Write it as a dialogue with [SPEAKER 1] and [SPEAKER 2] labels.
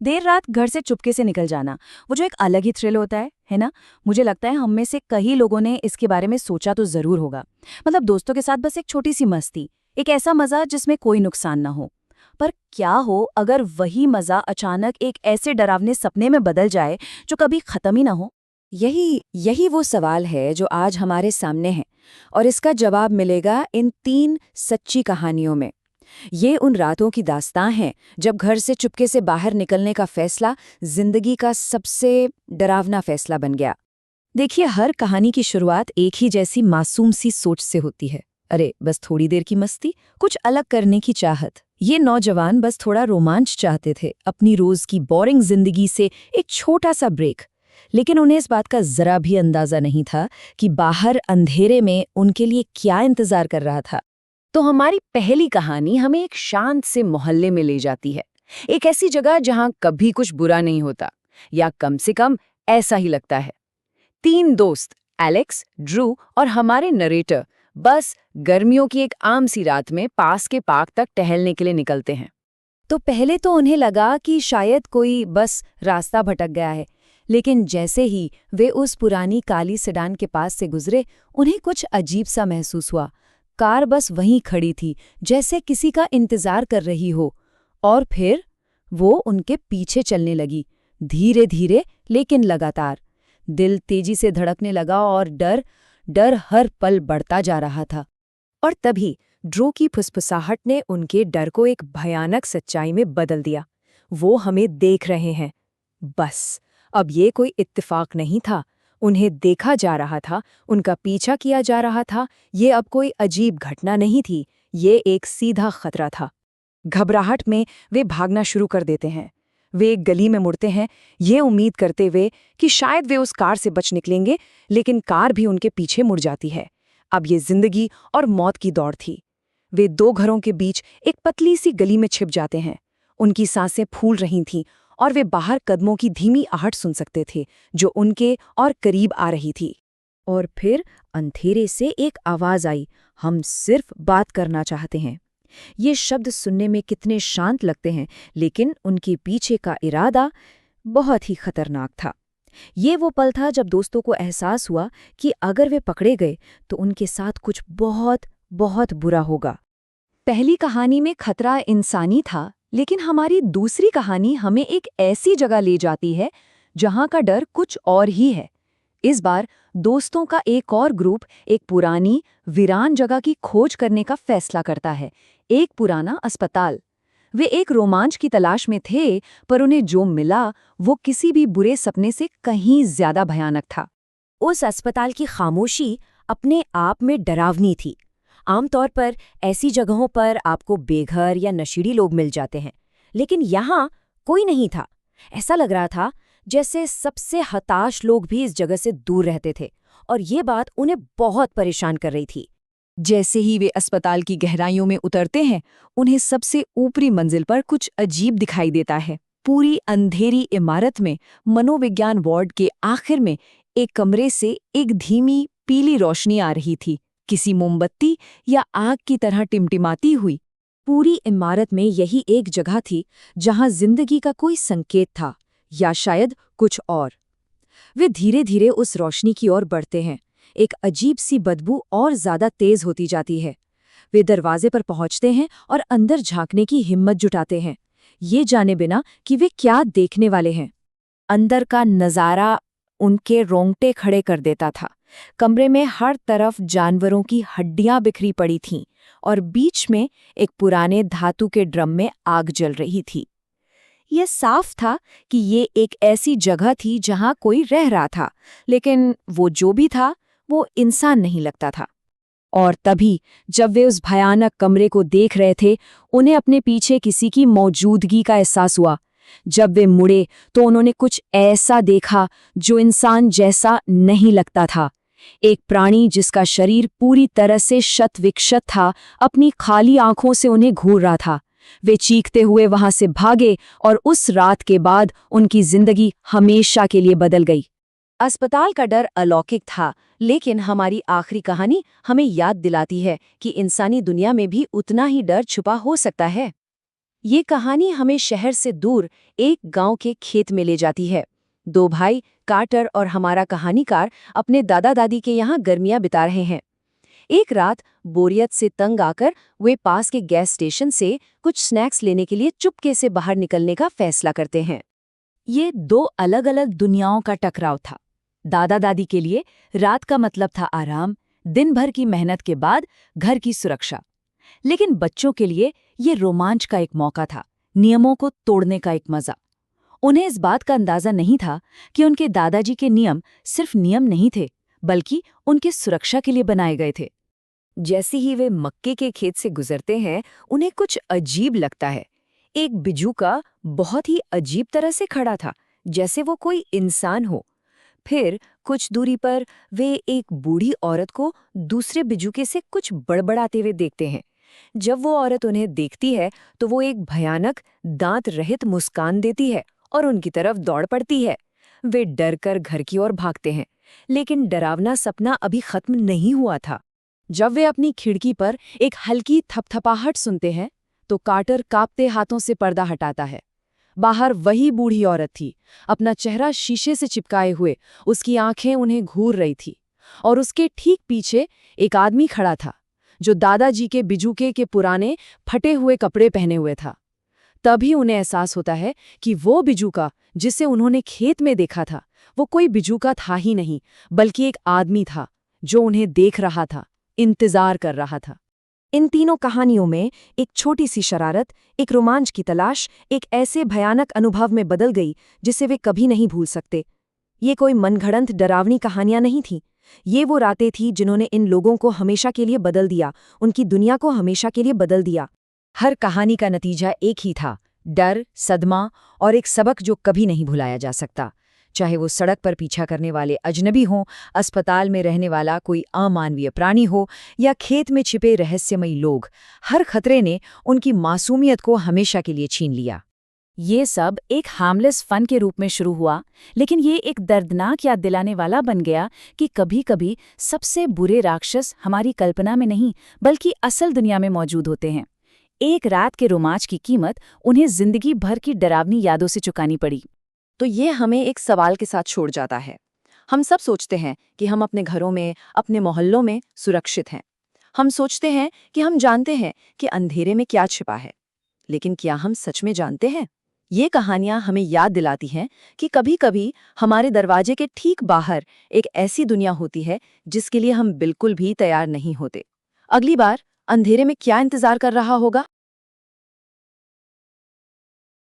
[SPEAKER 1] देर रात घर से चुपके से निकल जाना, वो जो एक अलग ही थ्रिल होता है ना? मुझे लगता है हम में से कई लोगों ने इसके बारे में सोचा तो ज़रूर होगा। मतलब दोस्तों के साथ बस एक छोटी सी मस्ती, एक ऐसा मज़ा जिसमें कोई नुकसान ना हो। पर क्या हो अगर वही मज़ा अचानक एक ऐसे डरावने सपने में बदल जाए जो कभी ख़त्म ही ना हो?
[SPEAKER 2] यही यही वो सवाल है जो आज हमारे सामने है, और इसका जवाब मिलेगा इन 3 सच्ची कहानियों में। ये उन रातों की दास्तां हैं जब घर से चुपके से बाहर निकलने का फैसला जिंदगी का सबसे डरावना फैसला बन गया।
[SPEAKER 1] देखिए, हर कहानी की शुरुआत एक ही जैसी मासूम सी सोच से होती है। अरे बस थोड़ी देर की मस्ती, कुछ अलग करने की चाहत। ये नौजवान बस थोड़ा रोमांच चाहते थे, अपनी रोज की बोरिंग जिंदगी से एक छोटा सा ब्रेक। लेकिन उन्हें इस बात का जरा भी अंदाजा नहीं था कि बाहर अंधेरे में उनके लिए क्या इंतजार कर रहा था। तो हमारी पहली कहानी हमें एक शांत से मोहल्ले में ले जाती है, एक ऐसी जगह जहां कभी कुछ बुरा नहीं होता, या कम से कम ऐसा ही लगता है। 3 दोस्त, एलेक्स, ड्रू और हमारे नरेटर, बस गर्मियों की एक आम सी रात में पास के पार्क तक टहलने के लिए निकलते हैं। तो पहले तो उन्हें लगा कि शायद कोई बस रास्ता भटक गया है, लेकिन जैसे ही वे उस पुरानी काली सेडान के पास से गुजरे, उन्हें कुछ अजीब सा महसूस हुआ। कार बस वहीं खड़ी थी, जैसे किसी का इंतजार कर रही हो। और फिर वो उनके पीछे चलने लगी, धीरे धीरे लेकिन लगातार। दिल तेजी से धड़कने लगा और डर डर हर पल बढ़ता जा रहा था। और तभी ड्रो की फुसफुसाहट ने उनके डर को एक भयानक सच्चाई में बदल दिया। वो हमें देख रहे हैं। बस अब ये कोई इत्तेफाक नहीं था, उन्हें देखा जा रहा था, उनका पीछा किया जा रहा था। ये अब कोई अजीब घटना नहीं थी, ये एक सीधा खतरा था। घबराहट में वे भागना शुरू कर देते हैं। वे एक गली में मुड़ते हैं, ये उम्मीद करते हुए कि शायद वे उस कार से बच निकलेंगे, लेकिन कार भी उनके पीछे मुड़ जाती है। अब ये जिंदगी और मौत की दौड़ थी। वे 2 घरों के बीच एक पतली सी गली में छिप जाते हैं। उनकी सांसें फूल रही थीं और वे बाहर कदमों की धीमी आहट सुन सकते थे, जो उनके और करीब आ रही थी। और फिर अंधेरे से एक आवाज आई, हम सिर्फ बात करना चाहते हैं। ये शब्द सुनने में कितने शांत लगते हैं, लेकिन उनके पीछे का इरादा बहुत ही खतरनाक था। ये वो पल था जब दोस्तों को एहसास हुआ कि अगर वे पकड़े गए तो उनके साथ कुछ बहुत बहुत बुरा होगा। पहली कहानी में खतरा इंसानी था, लेकिन हमारी दूसरी कहानी हमें एक ऐसी जगह ले जाती है जहां का डर कुछ और ही है। इस बार दोस्तों का एक और ग्रुप एक पुरानी वीरान जगह की खोज करने का फैसला करता है, एक पुराना अस्पताल। वे एक रोमांच की तलाश में थे, पर उन्हें जो मिला वो किसी भी बुरे सपने से कहीं ज्यादा भयानक था। उस अस्पताल की खामोशी अपने आप में डरावनी थी। आमतौर पर ऐसी जगहों पर आपको बेघर या नशीली लोग मिल जाते हैं, लेकिन यहाँ कोई नहीं था। ऐसा लग रहा था जैसे सबसे हताश लोग भी इस जगह से दूर रहते थे, और ये बात उन्हें बहुत परेशान कर रही थी। जैसे ही वे अस्पताल की गहराइयों में उतरते हैं, उन्हें सबसे ऊपरी मंजिल पर कुछ अजीब दिखाई देता है। पूरी अंधेरी इमारत में मनोविज्ञान वार्ड के आखिर में एक कमरे से एक धीमी पीली रोशनी आ रही थी, किसी मोमबत्ती या आग की तरह टिमटिमाती हुई। पूरी इमारत में यही एक जगह थी जहां जिंदगी का कोई संकेत था, या शायद कुछ और। वे धीरे धीरे उस रोशनी की ओर बढ़ते हैं। एक अजीब सी बदबू और ज्यादा तेज होती जाती है। वे दरवाजे पर पहुंचते हैं और अंदर झांकने की हिम्मत जुटाते हैं, ये जाने बिना कि वे क्या देखने वाले हैं। अंदर का नजारा उनके रोंगटे खड़े कर देता था। कमरे में हर तरफ जानवरों की हड्डियां बिखरी पड़ी थीं, और बीच में एक पुराने धातु के ड्रम में आग जल रही थी। यह साफ था कि ये एक ऐसी जगह थी जहां कोई रह रहा था, लेकिन वो जो भी था वो इंसान नहीं लगता था। और तभी जब वे उस भयानक कमरे को देख रहे थे, उन्हें अपने पीछे किसी की मौजूदगी का एहसास हुआ। जब वे मुड़े तो उन्होंने कुछ ऐसा देखा जो इंसान जैसा नहीं लगता था। एक प्राणी जिसका शरीर पूरी तरह से शत-विक्षत था, अपनी खाली आंखों से उन्हें घूर रहा था। वे चीखते हुए वहां से भागे, और उस रात के बाद उनकी जिंदगी हमेशा के लिए बदल गई। अस्पताल का डर अलौकिक था, लेकिन हमारी आखिरी कहानी हमें याद दिलाती है कि इंसानी दुनिया में भी उतना ही डर छुपा हो सकता है। ये कहानी हमें शहर से दूर एक गांव के खेत में ले जाती है। दो भाई कार्टर और हमारा कहानीकार अपने दादा दादी के यहाँ गर्मियां बिता रहे हैं। एक रात बोरियत से तंग आकर वे पास के गैस स्टेशन से कुछ स्नैक्स लेने के लिए चुपके से बाहर निकलने का फैसला करते हैं।
[SPEAKER 2] ये दो अलग अलग दुनियाओं का टकराव था। दादा दादी के लिए रात का मतलब था आराम, दिन भर की मेहनत के बाद घर की सुरक्षा। लेकिन बच्चों के लिए ये रोमांच का एक मौका था, नियमों को तोड़ने का एक मजा। उन्हें इस बात का अंदाजा नहीं था कि उनके दादाजी के नियम सिर्फ नियम नहीं थे, बल्कि उनके सुरक्षा के लिए बनाए गए थे।
[SPEAKER 1] जैसे ही वे मक्के के खेत से गुजरते हैं, उन्हें कुछ अजीब लगता है। एक बिजूका बहुत ही अजीब तरह से खड़ा था, जैसे वो कोई इंसान हो। फिर कुछ दूरी पर वे एक बूढ़ी औरत को दूसरे बिजूके से कुछ बड़बड़ाते हुए देखते हैं। जब वो औरत उन्हें देखती है तो वो एक भयानक दांत रहित मुस्कान देती है और उनकी तरफ दौड़ पड़ती है। वे डर कर घर की ओर भागते हैं, लेकिन डरावना सपना अभी खत्म नहीं हुआ था। जब वे अपनी खिड़की पर एक हल्की थपथपाहट सुनते हैं तो कार्टर कांपते हाथों से पर्दा हटाता है। बाहर वही बूढ़ी औरत थी, अपना चेहरा शीशे से चिपकाए हुए। उसकी आंखें उन्हें घूर रही थी और उसके ठीक पीछे एक आदमी खड़ा था जो दादाजी के बिजूके के पुराने फटे हुए कपड़े पहने हुए था। तभी उन्हें एहसास होता है कि वो बिजूका जिसे उन्होंने खेत में देखा था, वो कोई बिजूका था ही नहीं, बल्कि एक आदमी था जो उन्हें देख रहा था, इंतजार कर रहा था। इन तीनों कहानियों में एक छोटी सी शरारत, एक रोमांच की तलाश, एक ऐसे भयानक अनुभव में बदल गई जिसे वे कभी नहीं भूल सकते। ये कोई मनगढ़ंत डरावनी कहानियां नहीं थीं। ये वो रातें थीं जिन्होंने इन लोगों को हमेशा के लिए बदल दिया, उनकी दुनिया को हमेशा के लिए बदल दिया। हर कहानी का नतीजा एक ही था, डर, सदमा और एक सबक जो कभी नहीं भुलाया जा सकता। चाहे वो सड़क पर पीछा करने वाले अजनबी हों, अस्पताल में रहने वाला कोई अमानवीय प्राणी हो या खेत में छिपे रहस्यमयी लोग, हर खतरे ने उनकी मासूमियत को हमेशा के लिए छीन लिया।
[SPEAKER 2] ये सब एक हार्मलेस फन के रूप में शुरू हुआ, लेकिन ये एक दर्दनाक याद दिलाने वाला बन गया कि कभी-कभी सबसे बुरे राक्षस हमारी कल्पना में नहीं, बल्कि असल दुनिया में मौजूद होते हैं। एक रात के रोमांच की कीमत उन्हें जिंदगी भर की डरावनी यादों से चुकानी पड़ी।
[SPEAKER 1] तो ये हमें एक सवाल के साथ छोड़ जाता है। हम सब सोचते हैं कि हम अपने घरों में, अपने मोहल्लों में सुरक्षित हैं। हम सोचते हैं कि हम जानते हैं कि अंधेरे में क्या छिपा है। लेकिन क्या हम सच में जानते हैं? ये कहानियां हमें याद दिलाती हैं कि कभी-कभी हमारे दरवाजे के ठीक बाहर एक ऐसी दुनिया होती है जिसके लिए हम बिल्कुल भी तैयार नहीं होते। अगली बार अंधेरे में क्या इंतजार कर रहा होगा?